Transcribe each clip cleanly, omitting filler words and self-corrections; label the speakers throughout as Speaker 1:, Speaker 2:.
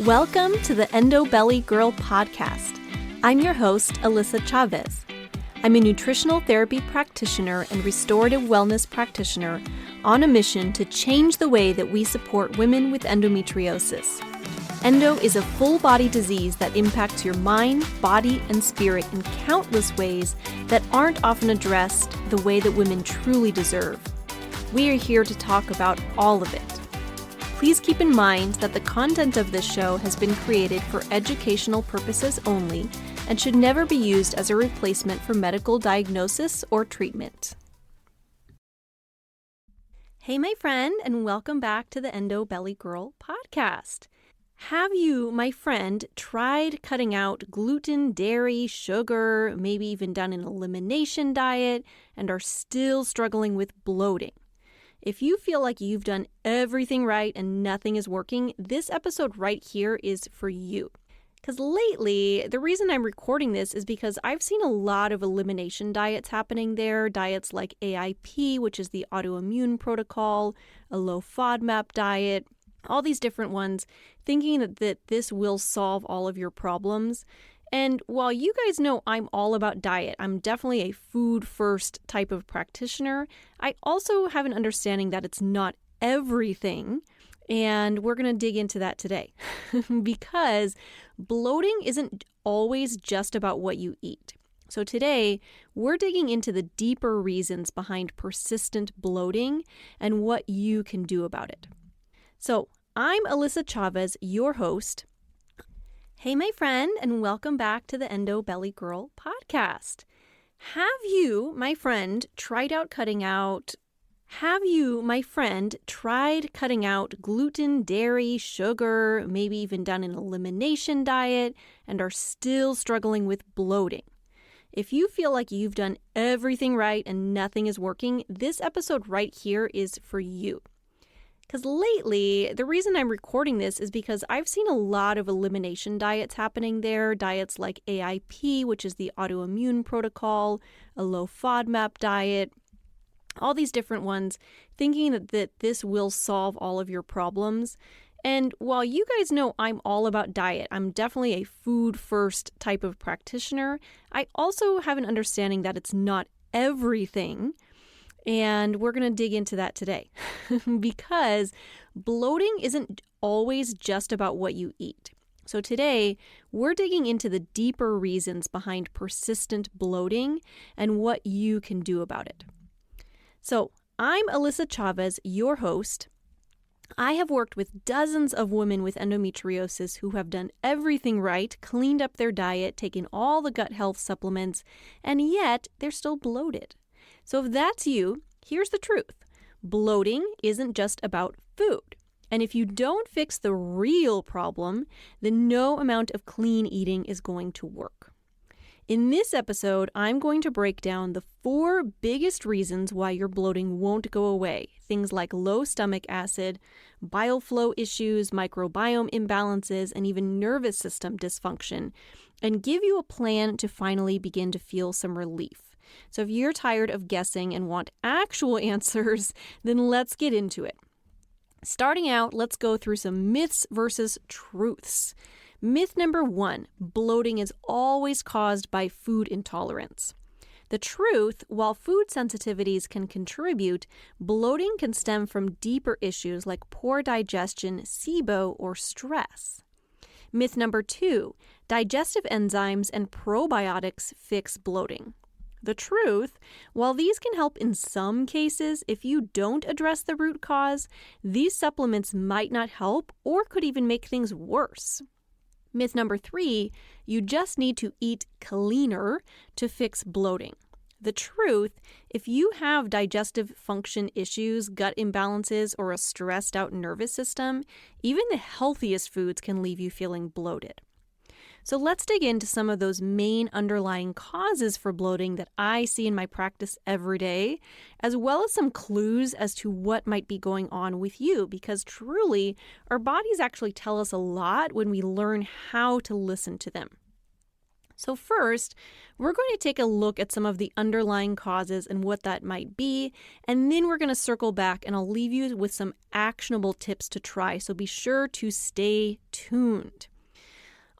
Speaker 1: Welcome to the Endo Belly Girl podcast. I'm your host, Alyssa Chavez. I'm a nutritional therapy practitioner and restorative wellness practitioner on a mission to change the way that we support women with endometriosis. Endo is a full-body disease that impacts your mind, body, and spirit in countless ways that aren't often addressed the way that women truly deserve. We are here to talk about all of it. Please keep in mind that the content of this show has been created for educational purposes only and should never be used as a replacement for medical diagnosis or treatment. Hey, my friend, and welcome back to the Endo Belly Girl podcast. Have you, my friend, tried cutting out gluten, dairy, sugar, maybe even done an elimination diet, and are still struggling with bloating? If you feel like you've done everything right and nothing is working, this episode right here is for you. Because lately, the reason I'm recording this is because I've seen a lot of elimination diets happening there. Diets like AIP, which is the autoimmune protocol, a low FODMAP diet, all these different ones, thinking that this will solve all of your problems. And while you guys know I'm all about diet, I'm definitely a food-first type of practitioner, I also have an understanding that it's not everything, and we're going to dig into that today. Because bloating isn't always just about what you eat. So today, we're digging into the deeper reasons behind persistent bloating and what you can do about it. So I'm Alyssa Chavez, your host. Hey, my friend, and welcome back to the Endo Belly Girl podcast. Have you, my friend, tried cutting out gluten, dairy, sugar, maybe even done an elimination diet, and are still struggling with bloating? If you feel like you've done everything right and nothing is working, this episode right here is for you. Because lately, the reason I'm recording this is because I've seen a lot of elimination diets happening there. Diets like AIP, which is the autoimmune protocol, a low FODMAP diet, all these different ones, thinking that this will solve all of your problems. And while you guys know I'm all about diet, I'm definitely a food-first type of practitioner, I also have an understanding that it's not everything. And we're going to dig into that today because bloating isn't always just about what you eat. So today, we're digging into the deeper reasons behind persistent bloating and what you can do about it. So I'm Alyssa Chavez, your host. I have worked with dozens of women with endometriosis who have done everything right, cleaned up their diet, taken all the gut health supplements, and yet they're still bloated. So if that's you, here's the truth. Bloating isn't just about food. And if you don't fix the real problem, then no amount of clean eating is going to work. In this episode, I'm going to break down the 4 biggest reasons why your bloating won't go away. Things like low stomach acid, bile flow issues, microbiome imbalances, and even nervous system dysfunction, and give you a plan to finally begin to feel some relief. So if you're tired of guessing and want actual answers, then let's get into it. Starting out, let's go through some myths versus truths. Myth number 1, bloating is always caused by food intolerance. The truth, while food sensitivities can contribute, bloating can stem from deeper issues like poor digestion, SIBO, or stress. Myth number 2, digestive enzymes and probiotics fix bloating. The truth, while these can help in some cases, if you don't address the root cause, these supplements might not help or could even make things worse. Myth number 3, you just need to eat cleaner to fix bloating. The truth, if you have digestive function issues, gut imbalances, or a stressed out nervous system, even the healthiest foods can leave you feeling bloated. So let's dig into some of those main underlying causes for bloating that I see in my practice every day, as well as some clues as to what might be going on with you, because truly, our bodies actually tell us a lot when we learn how to listen to them. So first, we're going to take a look at some of the underlying causes and what that might be, and then we're going to circle back and I'll leave you with some actionable tips to try, so be sure to stay tuned.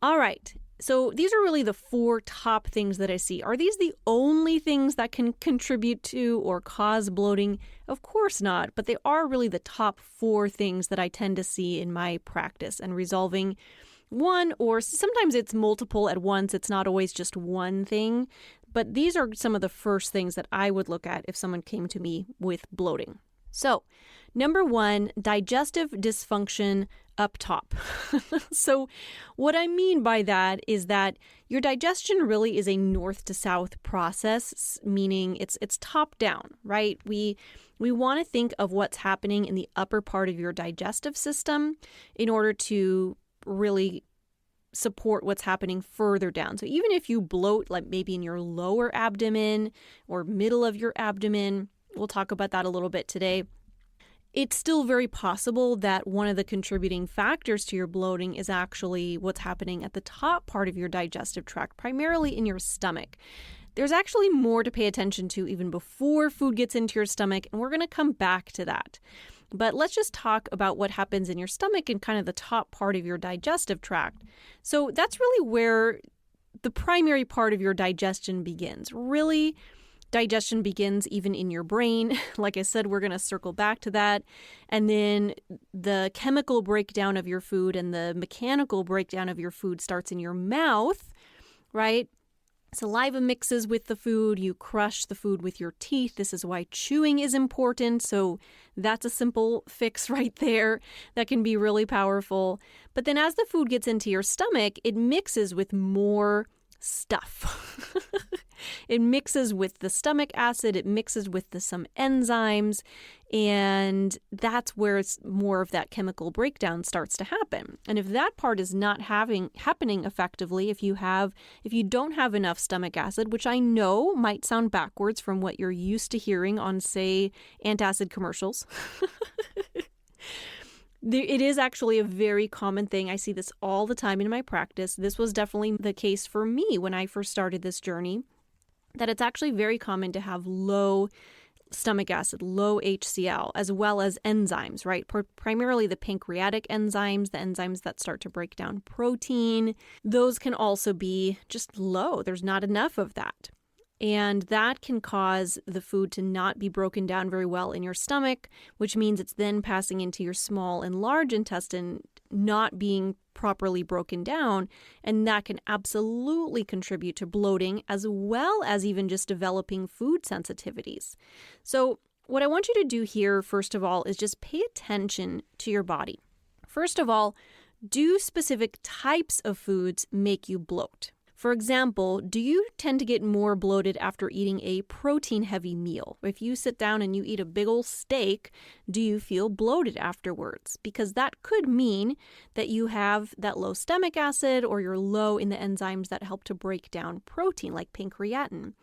Speaker 1: All right, so these are really the 4 top things that I see. Are these the only things that can contribute to or cause bloating? Of course not, but they are really the top 4 things that I tend to see in my practice and resolving one, or sometimes it's multiple at once. It's not always just one thing, but these are some of the first things that I would look at if someone came to me with bloating. So, number 1, digestive dysfunction up top. So what I mean by that is that your digestion really is a north to south process, meaning it's top down, right? We want to think of what's happening in the upper part of your digestive system in order to really support what's happening further down. So even if you bloat, like maybe in your lower abdomen or middle of your abdomen, we'll talk about that a little bit today, it's still very possible that one of the contributing factors to your bloating is actually what's happening at the top part of your digestive tract, primarily in your stomach. There's actually more to pay attention to even before food gets into your stomach, and we're going to come back to that. But let's just talk about what happens in your stomach and kind of the top part of your digestive tract. So that's really where the primary part of your digestion begins. Really, digestion begins even in your brain. Like I said, we're going to circle back to that. And then the chemical breakdown of your food and the mechanical breakdown of your food starts in your mouth, right? Saliva mixes with the food. You crush the food with your teeth. This is why chewing is important. So that's a simple fix right there that can be really powerful. But then as the food gets into your stomach, it mixes with more stuff. It mixes with the stomach acid, it mixes with some enzymes, and that's where more of that chemical breakdown starts to happen. And if that part is not happening effectively, if you don't have enough stomach acid, which I know might sound backwards from what you're used to hearing on, say, antacid commercials, it is actually a very common thing. I see this all the time in my practice. This was definitely the case for me when I first started this journey, that it's actually very common to have low stomach acid, low HCl, as well as enzymes, right? Primarily the pancreatic enzymes, the enzymes that start to break down protein. Those can also be just low. There's not enough of that. And that can cause the food to not be broken down very well in your stomach, which means it's then passing into your small and large intestine, not being properly broken down. And that can absolutely contribute to bloating, as well as even just developing food sensitivities. So what I want you to do here, first of all, is just pay attention to your body. First of all, do specific types of foods make you bloat? For example, do you tend to get more bloated after eating a protein-heavy meal? If you sit down and you eat a big old steak, do you feel bloated afterwards? Because that could mean that you have that low stomach acid, or you're low in the enzymes that help to break down protein, like pancreatin.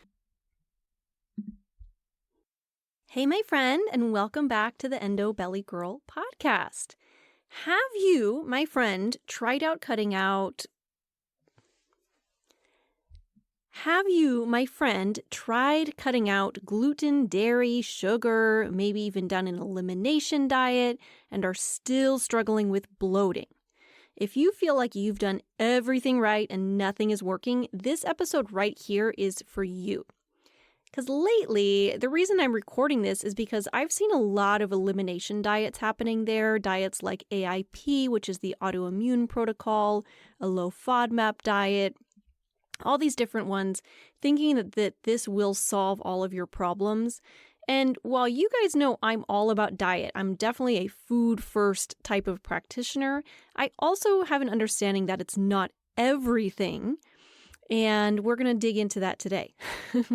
Speaker 1: Hey, my friend, and welcome back to the Endo Belly Girl podcast. Have you, my friend, tried cutting out gluten, dairy, sugar, maybe even done an elimination diet, and are still struggling with bloating? If you feel like you've done everything right and nothing is working, this episode right here is for you. Because lately, the reason I'm recording this is because I've seen a lot of elimination diets happening there. Diets like AIP, which is the autoimmune protocol, a low FODMAP diet, all these different ones, thinking that this will solve all of your problems. And while you guys know I'm all about diet, I'm definitely a food first type of practitioner, I also have an understanding that it's not everything. And we're going to dig into that today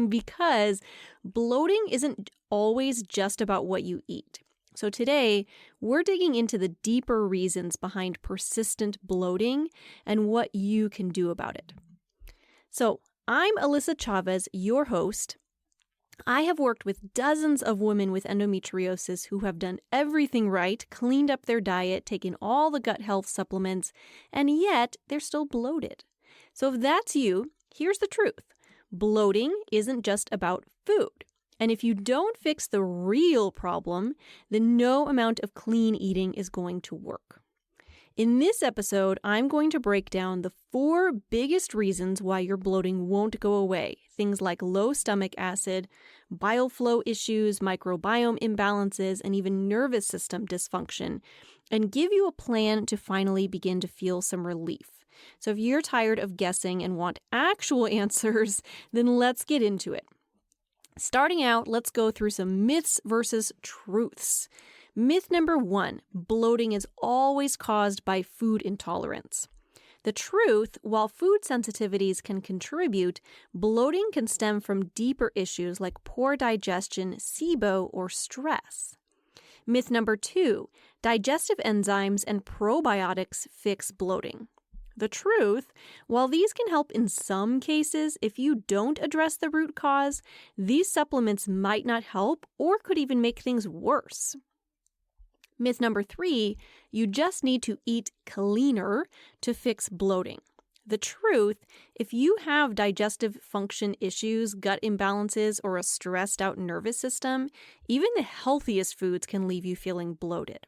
Speaker 1: because bloating isn't always just about what you eat. So today, we're digging into the deeper reasons behind persistent bloating and what you can do about it. So I'm Alyssa Chavez, your host. I have worked with dozens of women with endometriosis who have done everything right, cleaned up their diet, taken all the gut health supplements, and yet they're still bloated. So if that's you, Here's the truth. Bloating isn't just about food. And if you don't fix the real problem, then no amount of clean eating is going to work. In this episode, I'm going to break down the 4 biggest reasons why your bloating won't go away. Things like low stomach acid, bile flow issues, microbiome imbalances, and even nervous system dysfunction, and give you a plan to finally begin to feel some relief. So if you're tired of guessing and want actual answers, then let's get into it. Starting out, let's go through some myths versus truths. Myth number 1, bloating is always caused by food intolerance. The truth, while food sensitivities can contribute, bloating can stem from deeper issues like poor digestion, SIBO, or stress. Myth number 2, digestive enzymes and probiotics fix bloating. The truth, while these can help in some cases, if you don't address the root cause, these supplements might not help or could even make things worse. Myth number 3, you just need to eat cleaner to fix bloating. The truth, if you have digestive function issues, gut imbalances, or a stressed out nervous system, even the healthiest foods can leave you feeling bloated.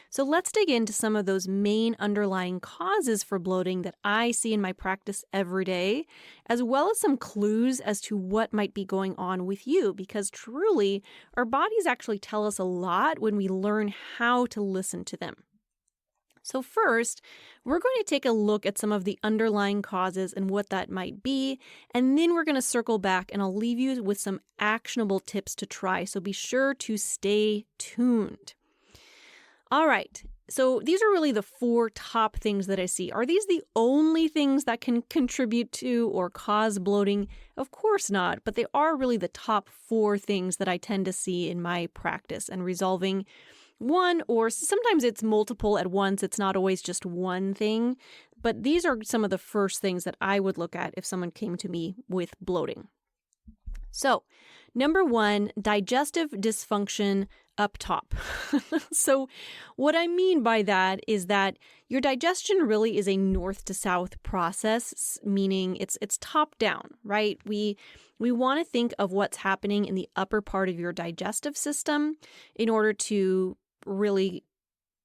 Speaker 1: So let's dig into some of those main underlying causes for bloating that I see in my practice every day, as well as some clues as to what might be going on with you, because truly, our bodies actually tell us a lot when we learn how to listen to them. So first, we're going to take a look at some of the underlying causes and what that might be, and then we're going to circle back and I'll leave you with some actionable tips to try, so be sure to stay tuned. All right, so these are really the 4 top things that I see. Are these the only things that can contribute to or cause bloating? Of course not, but they are really the top 4 things that I tend to see in my practice, and resolving one, or sometimes it's multiple at once. It's not always just one thing, but these are some of the first things that I would look at if someone came to me with bloating. So, number 1, digestive dysfunction up top. So what I mean by that is that your digestion really is a north to south process, meaning it's top down, right? We want to think of what's happening in the upper part of your digestive system in order to really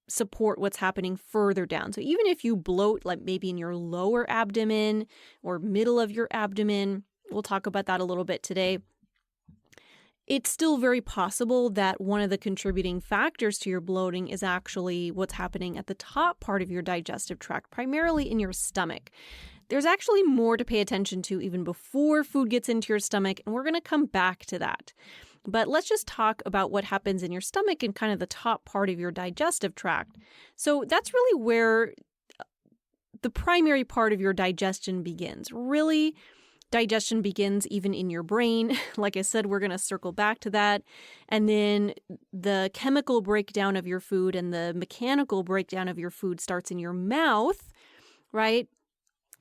Speaker 1: support what's happening further down. So even if you bloat, like maybe in your lower abdomen or middle of your abdomen, we'll talk about that a little bit today, it's still very possible that one of the contributing factors to your bloating is actually what's happening at the top part of your digestive tract, primarily in your stomach. There's actually more to pay attention to even before food gets into your stomach, and we're going to come back to that. But let's just talk about what happens in your stomach and kind of the top part of your digestive tract. So that's really where the primary part of your digestion begins. Really, digestion begins even in your brain. Like I said, we're going to circle back to that. And then the chemical breakdown of your food and the mechanical breakdown of your food starts in your mouth, right?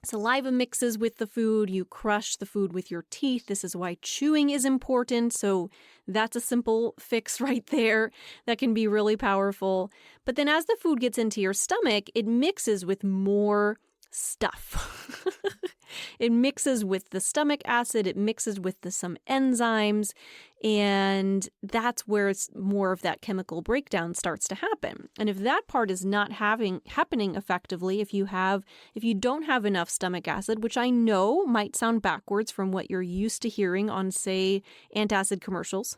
Speaker 1: Saliva mixes with the food. You crush the food with your teeth. This is why chewing is important. So that's a simple fix right there that can be really powerful. But then as the food gets into your stomach, it mixes with more stuff. It mixes with the stomach acid, it mixes with some enzymes, and that's where it's more of that chemical breakdown starts to happen. And if that part is not happening effectively, if you don't have enough stomach acid, which I know might sound backwards from what you're used to hearing on, say, antacid commercials.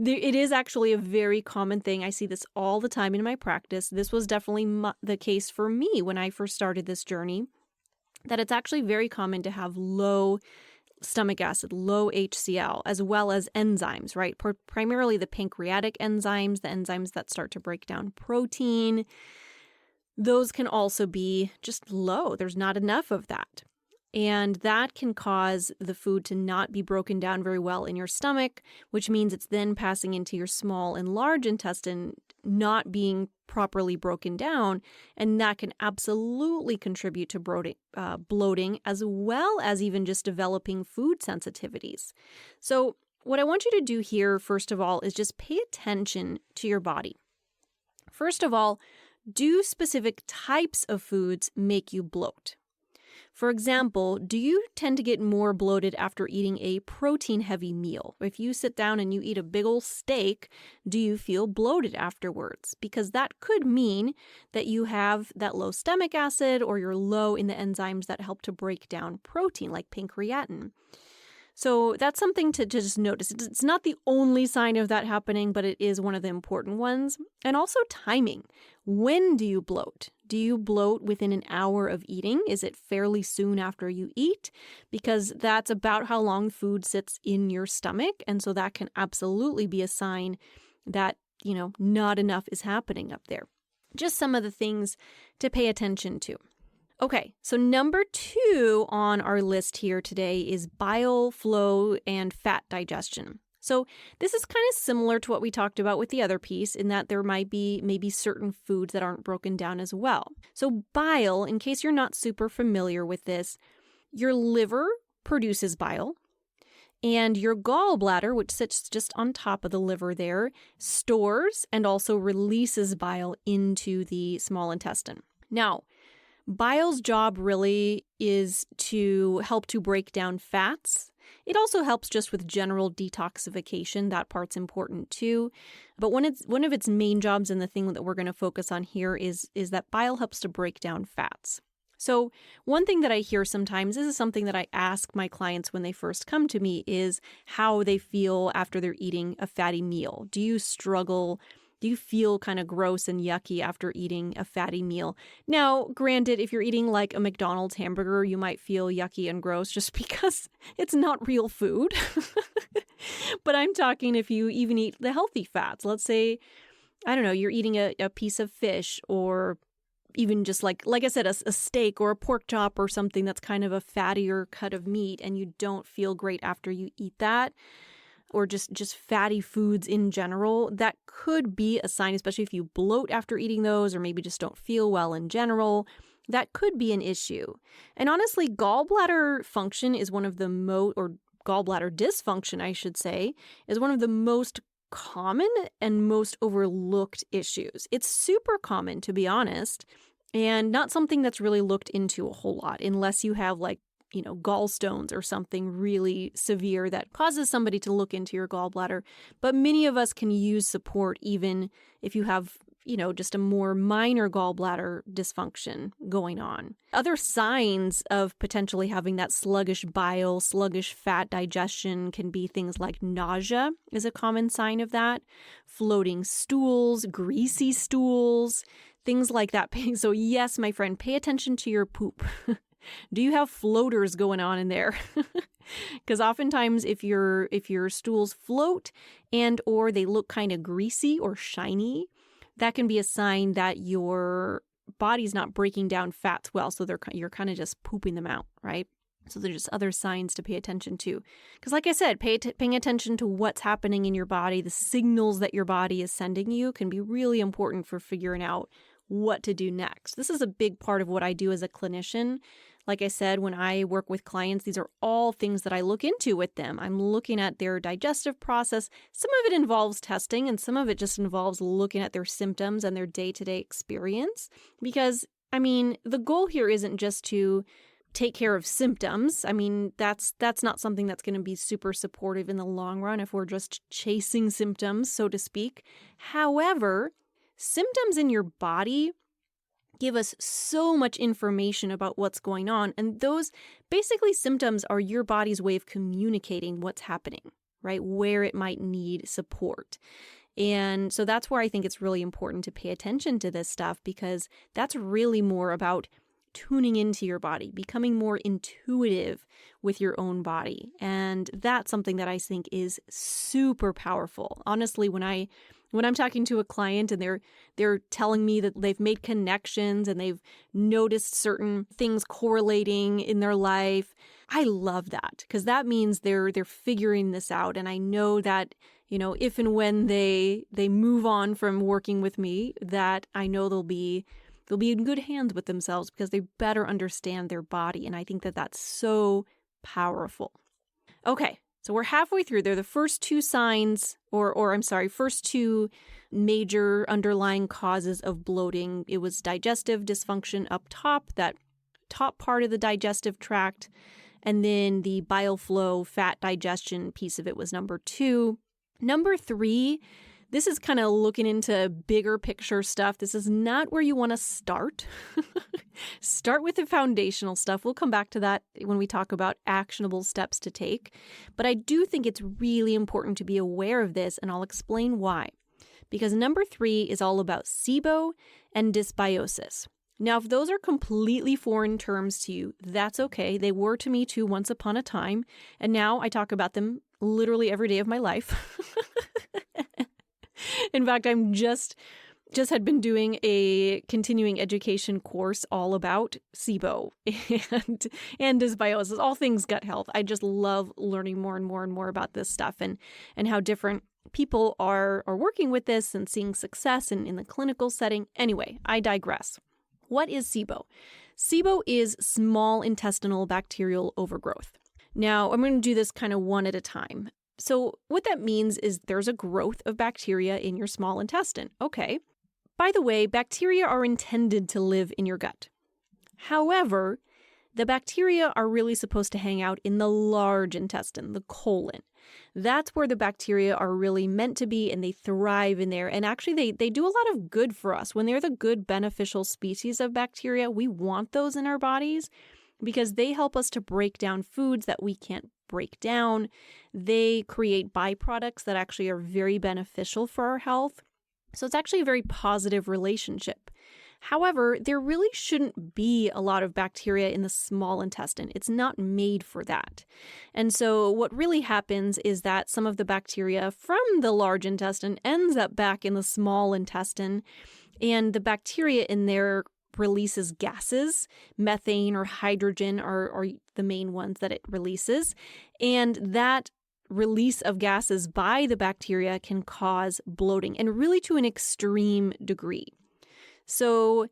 Speaker 1: It is actually a very common thing. I see this all the time in my practice. This was definitely the case for me when I first started this journey, that it's actually very common to have low stomach acid, low HCl, as well as enzymes, right? Primarily the pancreatic enzymes, the enzymes that start to break down protein. Those can also be just low. There's not enough of that. And that can cause the food to not be broken down very well in your stomach, which means it's then passing into your small and large intestine, not being properly broken down. And that can absolutely contribute to bloating, as well as even just developing food sensitivities. So what I want you to do here, first of all, is just pay attention to your body. First of all, do specific types of foods make you bloat? For example, do you tend to get more bloated after eating a protein-heavy meal? If you sit down and you eat a big old steak, do you feel bloated afterwards? Because that could mean that you have that low stomach acid or you're low in the enzymes that help to break down protein, like pancreatin. So that's something to just notice. It's not the only sign of that happening, but it is one of the important ones. And also timing. When do you bloat? Do you bloat within an hour of eating? Is it fairly soon after you eat? Because that's about how long food sits in your stomach. And so that can absolutely be a sign that, not enough is happening up there. Just some of the things to pay attention to. Okay, so number 2 on our list here today is bile flow and fat digestion. So this is kind of similar to what we talked about with the other piece in that there might be maybe certain foods that aren't broken down as well. So bile, in case you're not super familiar with this, your liver produces bile and your gallbladder, which sits just on top of the liver there, stores and also releases bile into the small intestine. Now, bile's job really is to help to break down fats. It also helps just with general detoxification. That part's important too. But one of its main jobs and the thing that we're going to focus on here is that bile helps to break down fats. So one thing that I hear sometimes, this is something that I ask my clients when they first come to me, is how they feel after they're eating a fatty meal. Do you struggle? Do you feel kind of gross and yucky after eating a fatty meal? Now, granted, if you're eating like a McDonald's hamburger, you might feel yucky and gross just because it's not real food. But I'm talking if you even eat the healthy fats. Let's say, I don't know, you're eating a piece of fish or even just like I said, a steak or a pork chop or something that's kind of a fattier cut of meat and you don't feel great after you eat that. Or just fatty foods in general, that could be a sign, especially if you bloat after eating those or maybe just don't feel well in general. That could be an issue. And honestly, gallbladder function is one of the or gallbladder dysfunction, I should say, is one of the most common and most overlooked issues. It's super common, to be honest, and not something that's really looked into a whole lot unless you have gallstones or something really severe that causes somebody to look into your gallbladder. But many of us can use support even if you have, just a more minor gallbladder dysfunction going on. Other signs of potentially having that sluggish bile, sluggish fat digestion can be things like nausea is a common sign of that, floating stools, greasy stools, things like that. So yes, my friend, pay attention to your poop. Do you have floaters going on in there? Because oftentimes if your stools float and or they look kind of greasy or shiny, that can be a sign that your body's not breaking down fats well. So you're kind of just pooping them out, right? So there's just other signs to pay attention to. Because like I said, paying attention to what's happening in your body, the signals that your body is sending you can be really important for figuring out what to do next. This is a big part of what I do as a clinician. Like I said, when I work with clients, these are all things that I look into with them. I'm looking at their digestive process. Some of it involves testing and some of it just involves looking at their symptoms and their day-to-day experience. Because, the goal here isn't just to take care of symptoms. That's not something that's going to be super supportive in the long run if we're just chasing symptoms, so to speak. However, symptoms in your body give us so much information about what's going on. And those basically symptoms are your body's way of communicating what's happening, right? Where it might need support. And so that's where I think it's really important to pay attention to this stuff because that's really more about tuning into your body, becoming more intuitive with your own body. And that's something that I think is super powerful. Honestly, when I'm talking to a client and they're telling me that they've made connections and they've noticed certain things correlating in their life, I love that because that means they're figuring this out. And I know that, if and when they move on from working with me, that I know they'll be in good hands with themselves because they better understand their body. And I think that that's so powerful. Okay. So we're halfway through. They're the first two signs, first two major underlying causes of bloating. It was digestive dysfunction up top that top part of the digestive tract. And then the bile flow, fat digestion piece of it was number 2. Number 3, this is kind of looking into bigger picture stuff. This is not where you want to start. Start with the foundational stuff. We'll come back to that when we talk about actionable steps to take. But I do think it's really important to be aware of this, and I'll explain why. Because number 3 is all about SIBO and dysbiosis. Now, if those are completely foreign terms to you, that's okay. They were to me too once upon a time, and now I talk about them literally every day of my life. In fact, I'm just had been doing a continuing education course all about SIBO and dysbiosis, all things gut health. I just love learning more and more and more about this stuff and how different people are working with this and seeing success in the clinical setting. Anyway, I digress. What is SIBO? SIBO is small intestinal bacterial overgrowth. Now, I'm going to do this kind of one at a time. So what that means is there's a growth of bacteria in your small intestine. Okay. By the way, bacteria are intended to live in your gut. However, the bacteria are really supposed to hang out in the large intestine, the colon. That's where the bacteria are really meant to be, and they thrive in there. And actually, they do a lot of good for us. When they're the good beneficial species of bacteria, we want those in our bodies because they help us to break down foods that we can't break down. They create byproducts that actually are very beneficial for our health. So it's actually a very positive relationship. However, there really shouldn't be a lot of bacteria in the small intestine. It's not made for that. And so what really happens is that some of the bacteria from the large intestine ends up back in the small intestine, and the bacteria in there releases gases. Methane or hydrogen are the main ones that it releases. And that release of gases by the bacteria can cause bloating, and really to an extreme degree. So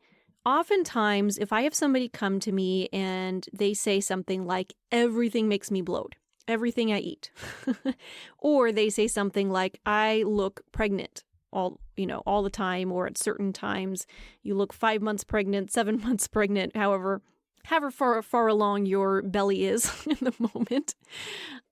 Speaker 1: oftentimes, if I have somebody come to me and they say something like, everything makes me bloat, everything I eat, or they say something like, I look pregnant all the time, or at certain times, you look 5 months pregnant, 7 months pregnant, however far along your belly is in the moment.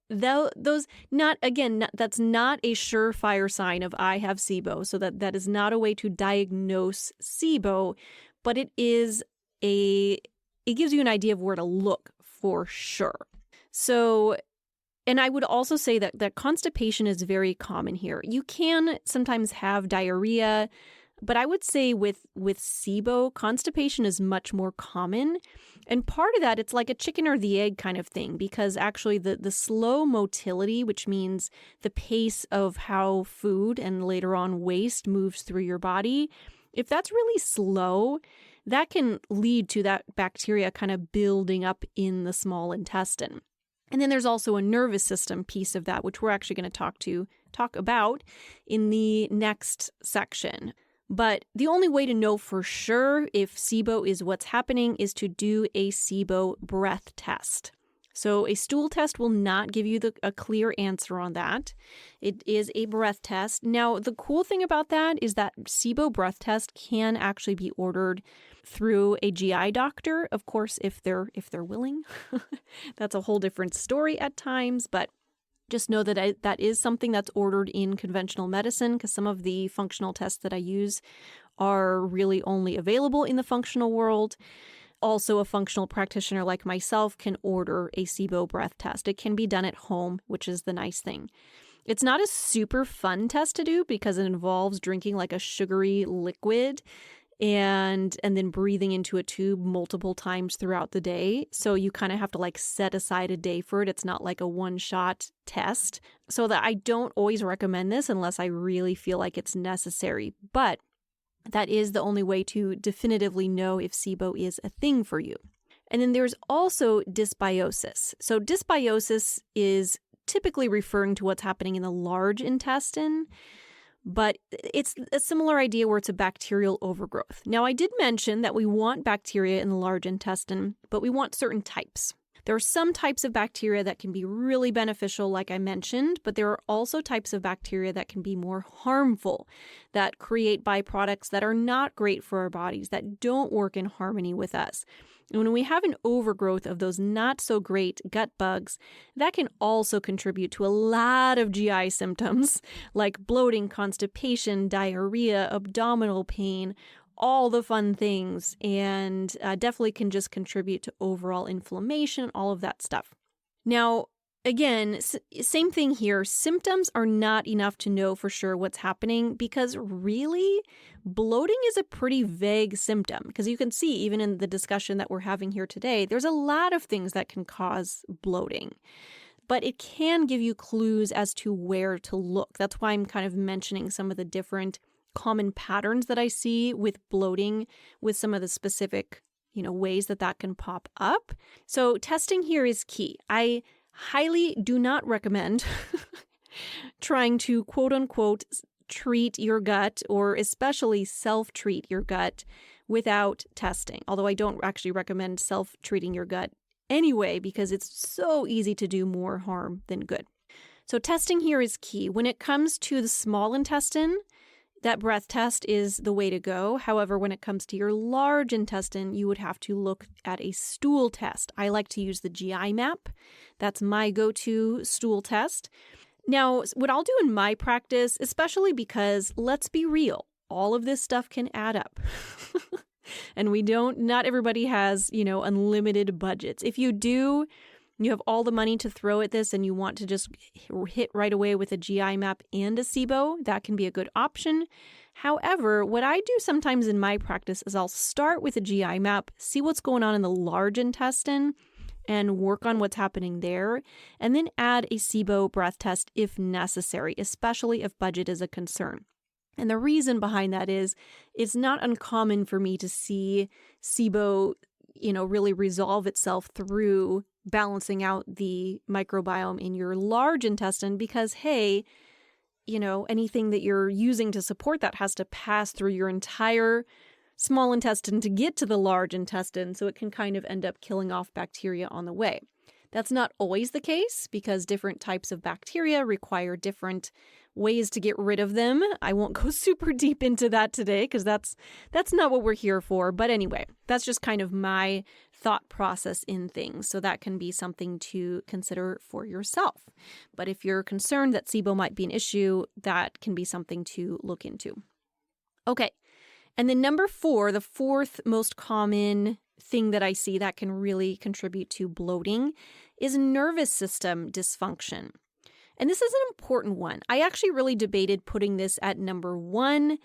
Speaker 1: That's not a surefire sign of I have SIBO. So that is not a way to diagnose SIBO, but it gives you an idea of where to look for sure. So, and I would also say that constipation is very common here. You can sometimes have diarrhea, but I would say with SIBO, constipation is much more common. And part of that, it's like a chicken or the egg kind of thing, because actually the slow motility, which means the pace of how food and later on waste moves through your body, if that's really slow, that can lead to that bacteria kind of building up in the small intestine. And then there's also a nervous system piece of that, which we're actually going to talk about in the next section. But the only way to know for sure if SIBO is what's happening is to do a SIBO breath test. So a stool test will not give you a clear answer on that. It is a breath test. Now, the cool thing about that is that SIBO breath test can actually be ordered through a GI doctor, of course, if they're willing. That's a whole different story at times, but just know that that is something that's ordered in conventional medicine, because some of the functional tests that I use are really only available in the functional world. Also, a functional practitioner like myself can order a SIBO breath test. It can be done at home, which is the nice thing. It's not a super fun test to do because it involves drinking like a sugary liquid and then breathing into a tube multiple times throughout the day. So you kind of have to like set aside a day for it. It's not like a one-shot test. So that I don't always recommend this unless I really feel like it's necessary. But that is the only way to definitively know if SIBO is a thing for you. And then there's also dysbiosis. So dysbiosis is typically referring to what's happening in the large intestine, but it's a similar idea where it's a bacterial overgrowth. Now, I did mention that we want bacteria in the large intestine, but we want certain types. There are some types of bacteria that can be really beneficial, like I mentioned, but there are also types of bacteria that can be more harmful, that create byproducts that are not great for our bodies, that don't work in harmony with us. And when we have an overgrowth of those not so great gut bugs, that can also contribute to a lot of GI symptoms like bloating, constipation, diarrhea, abdominal pain, all the fun things, and definitely can just contribute to overall inflammation, all of that stuff. Now, again, same thing here. Symptoms are not enough to know for sure what's happening because really, bloating is a pretty vague symptom because you can see even in the discussion that we're having here today, there's a lot of things that can cause bloating. But it can give you clues as to where to look. That's why I'm kind of mentioning some of the different common patterns that I see with bloating with some of the specific, ways that can pop up. So testing here is key. I highly do not recommend trying to quote unquote treat your gut or especially self-treat your gut without testing. Although I don't actually recommend self-treating your gut anyway because it's so easy to do more harm than good. So testing here is key. When it comes to the small intestine, that breath test is the way to go. However, when it comes to your large intestine, you would have to look at a stool test. I like to use the GI map. That's my go-to stool test. Now, what I'll do in my practice, especially because let's be real, all of this stuff can add up. And not everybody has, unlimited budgets. If you do, you have all the money to throw at this and you want to just hit right away with a GI map and a SIBO, that can be a good option. However, what I do sometimes in my practice is I'll start with a GI map, see what's going on in the large intestine, and work on what's happening there, and then add a SIBO breath test if necessary, especially if budget is a concern. And the reason behind that is it's not uncommon for me to see SIBO, really resolve itself through balancing out the microbiome in your large intestine because, hey, anything that you're using to support that has to pass through your entire small intestine to get to the large intestine, so it can kind of end up killing off bacteria on the way. That's not always the case because different types of bacteria require different ways to get rid of them. I won't go super deep into that today because that's not what we're here for. But anyway, that's just kind of my thought process in things. So that can be something to consider for yourself. But if you're concerned that SIBO might be an issue, that can be something to look into. Okay. And then number 4, the fourth most common thing that I see that can really contribute to bloating is nervous system dysfunction. And this is an important one. I actually really debated putting this at number 1.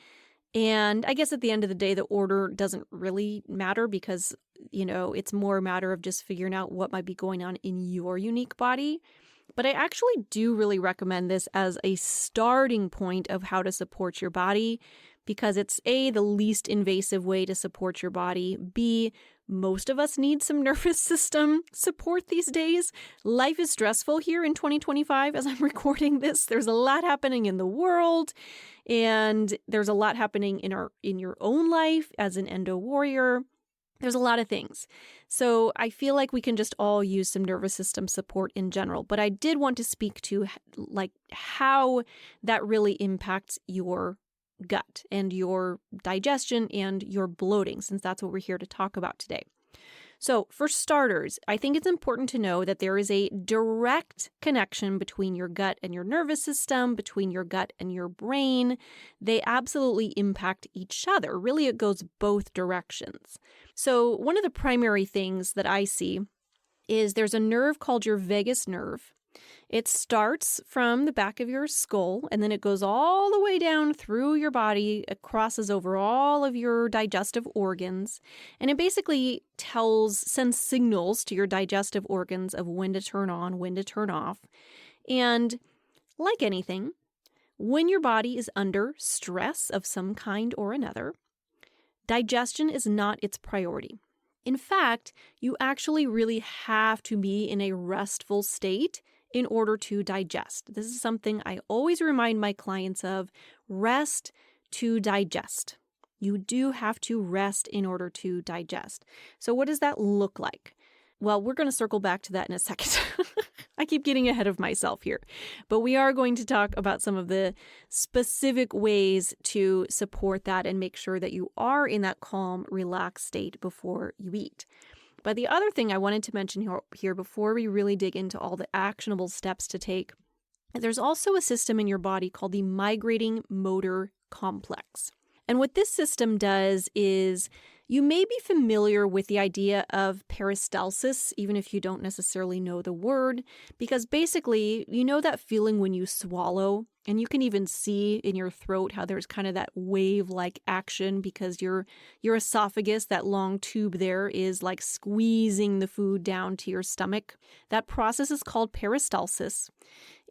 Speaker 1: And I guess at the end of the day, the order doesn't really matter because, it's more a matter of just figuring out what might be going on in your unique body. But I actually do really recommend this as a starting point of how to support your body because it's A, the least invasive way to support your body. B, most of us need some nervous system support these days. Life is stressful here in 2025 as I'm recording this. There's a lot happening in the world and there's a lot happening in your own life as an endo warrior. There's a lot of things. So I feel like we can just all use some nervous system support in general. But I did want to speak to how that really impacts your gut and your digestion and your bloating, since that's what we're here to talk about today. So for starters, I think it's important to know that there is a direct connection between your gut and your nervous system, between your gut and your brain. They absolutely impact each other. Really, it goes both directions. So one of the primary things that I see is there's a nerve called your vagus nerve. It starts from the back of your skull and then it goes all the way down through your body. It crosses over all of your digestive organs. And it basically sends signals to your digestive organs of when to turn on, when to turn off. And like anything, when your body is under stress of some kind or another, digestion is not its priority. In fact, you actually really have to be in a restful state in order to digest. This is something I always remind my clients of. Rest to digest. You do have to rest in order to digest. So what does that look like? Well, we're going to circle back to that in a second. I keep getting ahead of myself here. But we are going to talk about some of the specific ways to support that and make sure that you are in that calm, relaxed state before you eat. But the other thing I wanted to mention here before we really dig into all the actionable steps to take, there's also a system in your body called the migrating motor complex. And what this system does is, you may be familiar with the idea of peristalsis, even if you don't necessarily know the word, because basically, you know that feeling when you swallow, and you can even see in your throat how there's kind of that wave-like action because your esophagus, that long tube there, is like squeezing the food down to your stomach. That process is called peristalsis.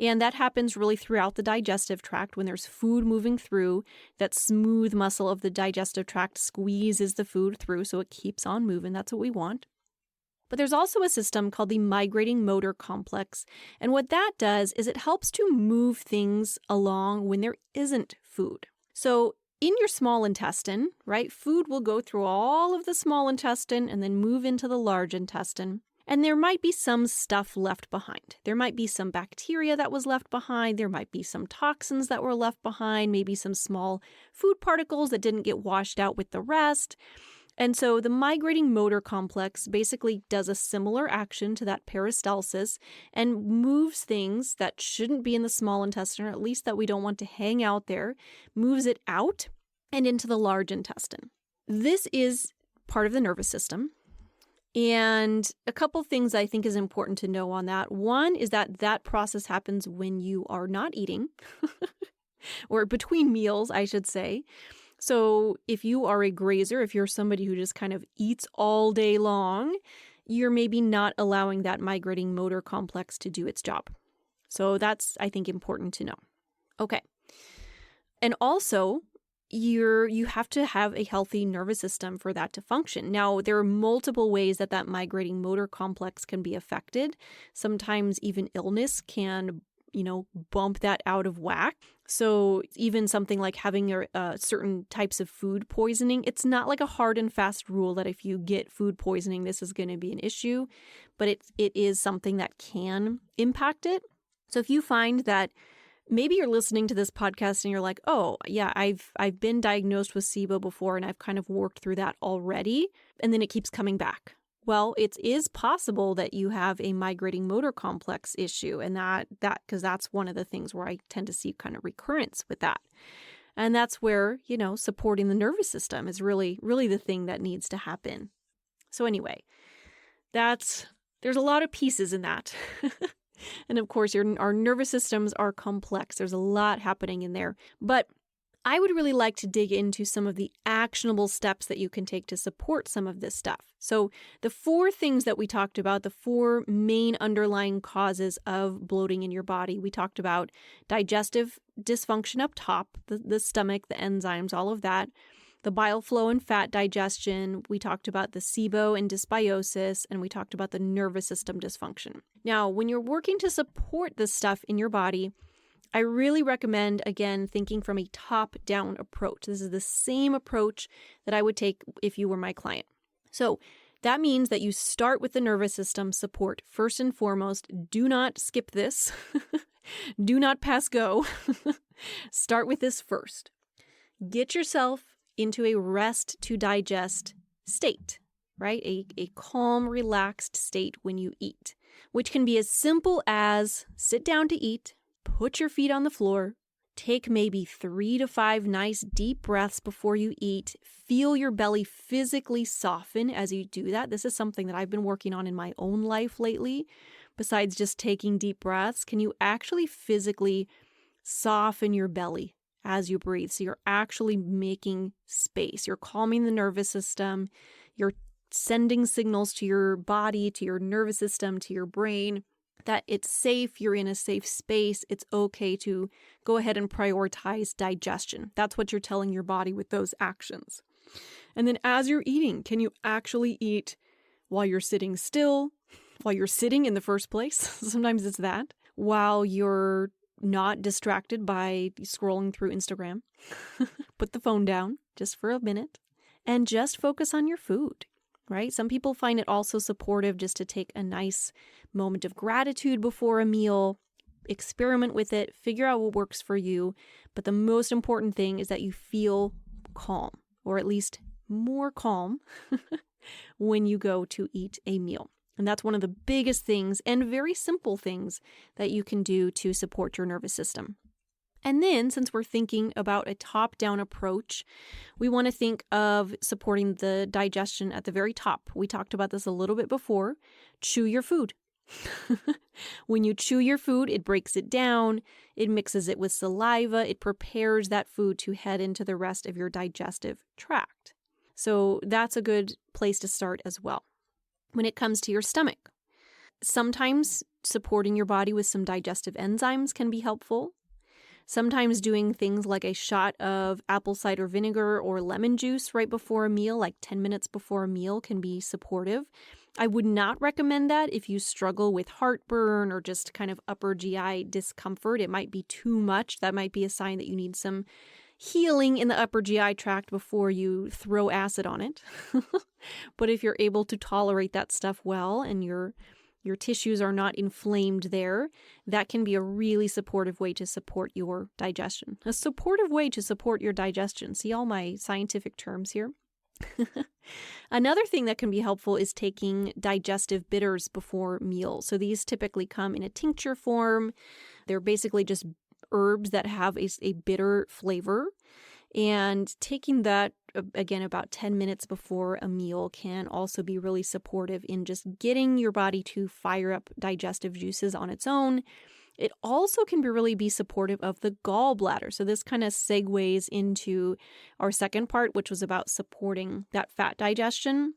Speaker 1: And that happens really throughout the digestive tract. When there's food moving through, that smooth muscle of the digestive tract squeezes the food through so it keeps on moving. That's what we want. But there's also a system called the migrating motor complex. And what that does is it helps to move things along when there isn't food. So in your small intestine, right, food will go through all of the small intestine and then move into the large intestine. And there might be some stuff left behind. There might be some bacteria that was left behind. There might be some toxins that were left behind, maybe some small food particles that didn't get washed out with the rest. And so the migrating motor complex basically does a similar action to that peristalsis and moves things that shouldn't be in the small intestine, or at least that we don't want to hang out there, moves it out and into the large intestine. This is part of the nervous system. And a couple things I think is important to know on that. One is that that process happens when you are not eating, or between meals, I should say. So if you are a grazer, if you're somebody who just kind of eats all day long, you're maybe not allowing that migrating motor complex to do its job. So that's, I think, important to know. Okay. And also, you have to have a healthy nervous system for that to function. Now, there are multiple ways that that migrating motor complex can be affected. Sometimes even illness can, bump that out of whack. So even something like having certain types of food poisoning, it's not like a hard and fast rule that if you get food poisoning, this is going to be an issue, but it is something that can impact it. So if you find that maybe you're listening to this podcast and you're like, oh, yeah, I've been diagnosed with SIBO before and I've kind of worked through that already, and then it keeps coming back. Well, it is possible that you have a migrating motor complex issue, and that because that's one of the things where I tend to see kind of recurrence with that. And that's where, supporting the nervous system is really, really the thing that needs to happen. So anyway, there's a lot of pieces in that. And of course, our nervous systems are complex. There's a lot happening in there. But I would really like to dig into some of the actionable steps that you can take to support some of this stuff. So the 4 things that we talked about, the 4 main underlying causes of bloating in your body, we talked about digestive dysfunction up top, the stomach, the enzymes, all of that. The bile flow and fat digestion, we talked about the SIBO and dysbiosis, and we talked about the nervous system dysfunction. Now, when you're working to support this stuff in your body, I really recommend, again, thinking from a top-down approach. This is the same approach that I would take if you were my client. So that means that you start with the nervous system support first and foremost. Do not skip this. Do not pass go. Start with this first. Get yourself into a rest to digest state, right? A calm, relaxed state when you eat, which can be as simple as sit down to eat, put your feet on the floor, take maybe 3 to 5 nice deep breaths before you eat. Feel your belly physically soften as you do that. This is something that I've been working on in my own life lately. Besides just taking deep breaths, can you actually physically soften your belly as you breathe? So you're actually making space. You're calming the nervous system. You're sending signals to your body, to your nervous system, to your brain that it's safe, you're in a safe space, it's okay to go ahead and prioritize digestion. That's what you're telling your body with those actions. And then as you're eating, can you actually eat while you're sitting still, while you're sitting in the first place? Sometimes it's that. While you're not distracted by scrolling through Instagram. Put the phone down just for a minute and just focus on your food. right? Some people find it also supportive just to take a nice moment of gratitude before a meal, experiment with it, figure out what works for you. But the most important thing is that you feel calm, or at least more calm when you go to eat a meal. And that's one of the biggest things and very simple things that you can do to support your nervous system. And then, since we're thinking about a top-down approach, we want to think of supporting the digestion at the very top. We talked about this a little bit before. Chew your food. When you chew your food, it breaks it down, it mixes it with saliva, it prepares that food to head into the rest of your digestive tract. So that's a good place to start as well. When it comes to your stomach, sometimes supporting your body with some digestive enzymes can be helpful. Sometimes doing things like a shot of apple cider vinegar or lemon juice right before a meal, like 10 minutes before a meal, can be supportive. I would not recommend that if you struggle with heartburn or just kind of upper GI discomfort. It might be too much. That might be a sign that you need some healing in the upper GI tract before you throw acid on it. But if you're able to tolerate that stuff well and your tissues are not inflamed there, that can be a really supportive way to support your digestion. A supportive way to support your digestion. See all my scientific terms here? Another thing that can be helpful is taking digestive bitters before meals. So these typically come in a tincture form. They're basically just herbs that have a bitter flavor. And taking that, again, about 10 minutes before a meal can also be really supportive in just getting your body to fire up digestive juices on its own. It also can really be supportive of the gallbladder. So this kind of segues into our second part, which was about supporting that fat digestion.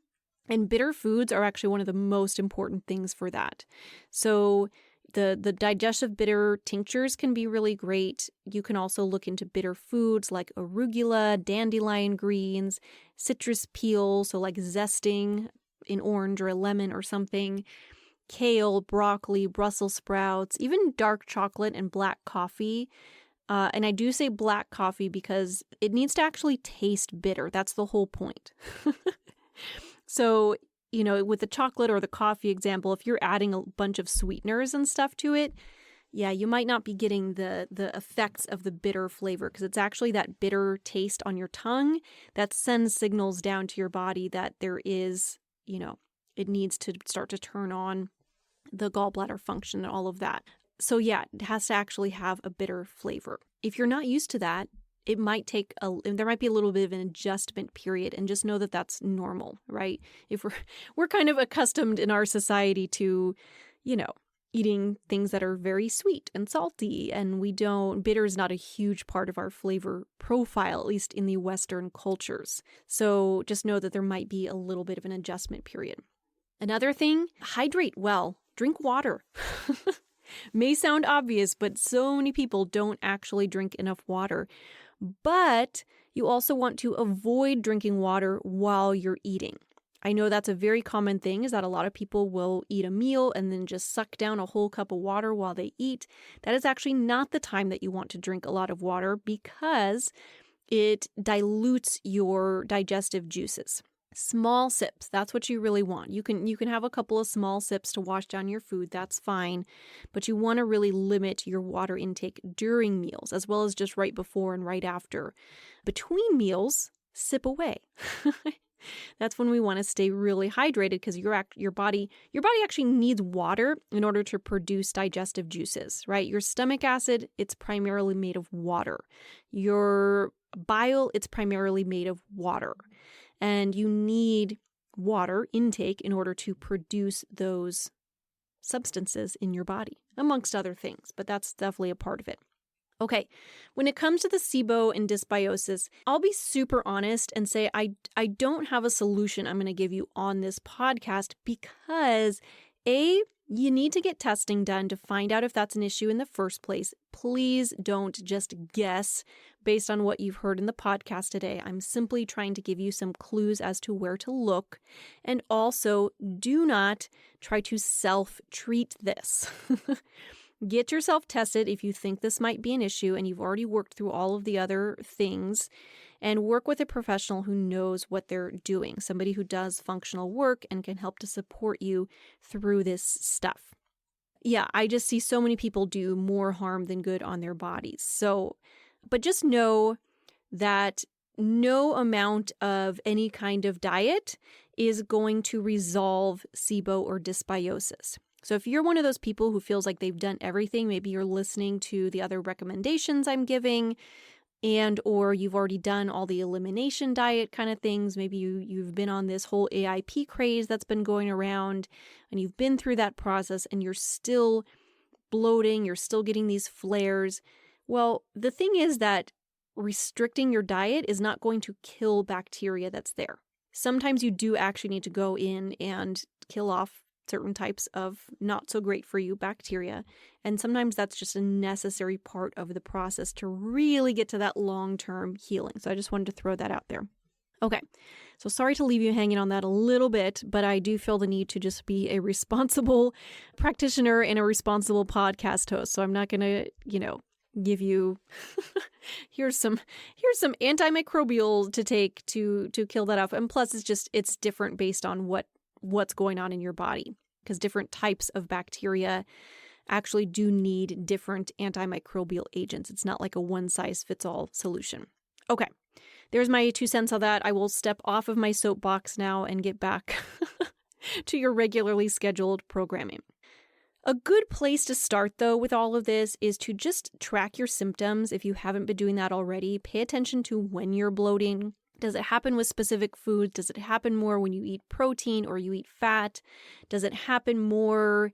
Speaker 1: And bitter foods are actually one of the most important things for that. So the digestive bitter tinctures can be really great. You can also look into bitter foods like arugula, dandelion greens, citrus peel, so like zesting an orange or a lemon or something, kale, broccoli, Brussels sprouts, even dark chocolate and black coffee. And I do say black coffee because it needs to actually taste bitter. That's the whole point. So, with the chocolate or the coffee example, if you're adding a bunch of sweeteners and stuff to it, yeah, you might not be getting the effects of the bitter flavor because it's actually that bitter taste on your tongue that sends signals down to your body that there is, it needs to start to turn on the gallbladder function and all of that. So yeah, it has to actually have a bitter flavor. If you're not used to that, there might be a little bit of an adjustment period, and just know that that's normal, right? If we're kind of accustomed in our society to, eating things that are very sweet and salty, and bitter is not a huge part of our flavor profile, at least in the Western cultures. So just know that there might be a little bit of an adjustment period. Another thing, hydrate well, drink water. May sound obvious, but so many people don't actually drink enough water. But you also want to avoid drinking water while you're eating. I know that's a very common thing, is that a lot of people will eat a meal and then just suck down a whole cup of water while they eat. That is actually not the time that you want to drink a lot of water because it dilutes your digestive juices. Small sips, that's what you really want. You can have a couple of small sips to wash down your food, that's fine, but you want to really limit your water intake during meals as well as just right before and right after. Between meals, sip away. That's when we want to stay really hydrated because your body actually needs water in order to produce digestive juices, right? Your stomach acid, it's primarily made of water. Your bile, it's primarily made of water. And you need water intake in order to produce those substances in your body, amongst other things, but that's definitely a part of it. Okay, when it comes to the SIBO and dysbiosis, I'll be super honest and say I don't have a solution I'm going to give you on this podcast because you need to get testing done to find out if that's an issue in the first place. Please don't just guess based on what you've heard in the podcast today. I'm simply trying to give you some clues as to where to look. And also, do not try to self-treat this. Get yourself tested if you think this might be an issue and you've already worked through all of the other things. and work with a professional who knows what they're doing, somebody who does functional work and can help to support you through this stuff. Yeah, I just see so many people do more harm than good on their bodies. But just know that no amount of any kind of diet is going to resolve SIBO or dysbiosis. So if you're one of those people who feels like they've done everything, maybe you're listening to the other recommendations I'm giving, or you've already done all the elimination diet kind of things. Maybe you've been on this whole AIP craze that's been going around, and you've been through that process and you're still bloating, you're still getting these flares. Well, the thing is that restricting your diet is not going to kill bacteria that's there. Sometimes you do actually need to go in and kill off certain types of not so great for you bacteria. And sometimes that's just a necessary part of the process to really get to that long-term healing. So I just wanted to throw that out there. Okay, so sorry to leave you hanging on that a little bit, but I do feel the need to just be a responsible practitioner and a responsible podcast host. So I'm not going to, give you here's some antimicrobial to take to kill that off. And plus it's different based on what's going on in your body, because different types of bacteria actually do need different antimicrobial agents. It's not like a one-size-fits-all solution. Okay, there's my 2 cents on that. I will step off of my soapbox now and get back to your regularly scheduled programming. A good place to start, though, with all of this is to just track your symptoms if you haven't been doing that already. Pay attention to when you're bloating. Does it happen with specific foods? Does it happen more when you eat protein or you eat fat? Does it happen more,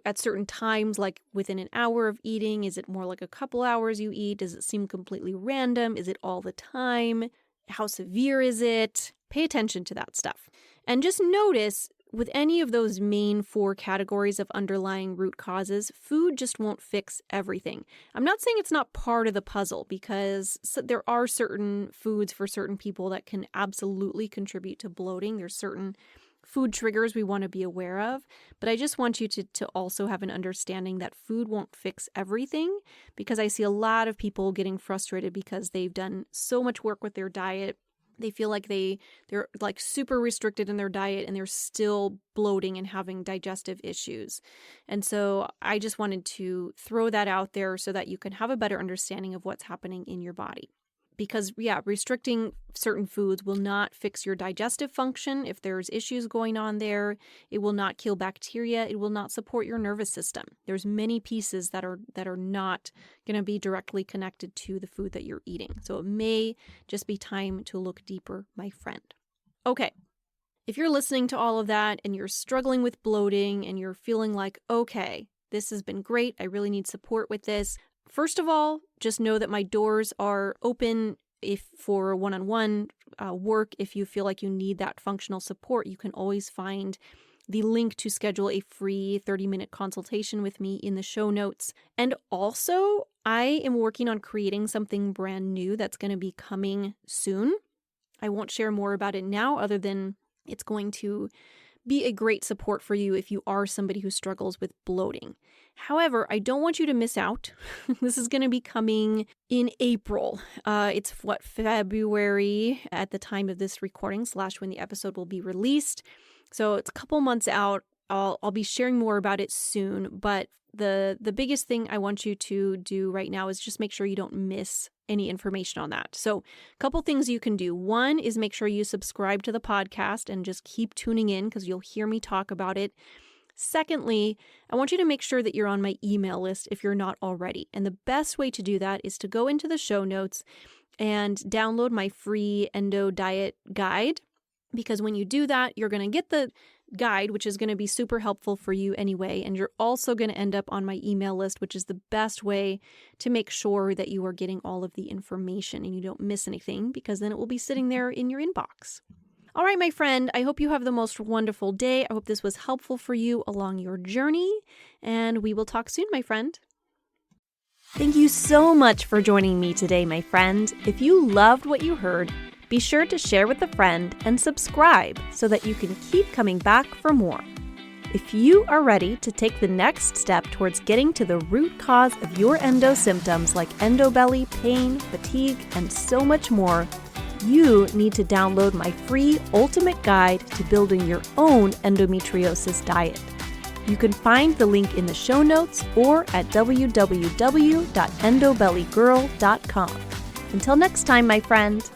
Speaker 1: at certain times, like within an hour of eating? Is it more like a couple hours you eat? Does it seem completely random? Is it all the time? How severe is it? Pay attention to that stuff. And just notice with any of those main 4 categories of underlying root causes, food just won't fix everything. I'm not saying it's not part of the puzzle, because there are certain foods for certain people that can absolutely contribute to bloating. There's certain food triggers we want to be aware of, but I just want you to also have an understanding that food won't fix everything, because I see a lot of people getting frustrated because they've done so much work with their diet. They feel like they're like super restricted in their diet and they're still bloating and having digestive issues. And so I just wanted to throw that out there so that you can have a better understanding of what's happening in your body. Because, restricting certain foods will not fix your digestive function if there's issues going on there. It will not kill bacteria. It will not support your nervous system. There's many pieces that are not going to be directly connected to the food that you're eating. So it may just be time to look deeper, my friend. Okay, if you're listening to all of that and you're struggling with bloating and you're feeling like, okay, this has been great, I really need support with this. First of all, just know that my doors are open for one-on-one work. If you feel like you need that functional support, you can always find the link to schedule a free 30-minute consultation with me in the show notes. And also, I am working on creating something brand new that's going to be coming soon. I won't share more about it now, other than it's going to be a great support for you if you are somebody who struggles with bloating. However, I don't want you to miss out. This is going to be coming in April. It's February at the time of this recording / when the episode will be released. So it's a couple months out. I'll be sharing more about it soon, but the biggest thing I want you to do right now is just make sure you don't miss any information on that. So a couple things you can do. One is make sure you subscribe to the podcast and just keep tuning in, because you'll hear me talk about it. Secondly, I want you to make sure that you're on my email list if you're not already. And the best way to do that is to go into the show notes and download my free endo diet guide. Because when you do that, you're going to get the guide, which is going to be super helpful for you anyway. And you're also going to end up on my email list, which is the best way to make sure that you are getting all of the information and you don't miss anything, because then it will be sitting there in your inbox. All right, my friend, I hope you have the most wonderful day. I hope this was helpful for you along your journey, and we will talk soon, my friend. Thank you so much for joining me today, my friend. If you loved what you heard, be sure to share with a friend and subscribe so that you can keep coming back for more. If you are ready to take the next step towards getting to the root cause of your endo symptoms like endobelly, pain, fatigue, and so much more, you need to download my free ultimate guide to building your own endometriosis diet. You can find the link in the show notes or at www.endobellygirl.com. Until next time, my friend.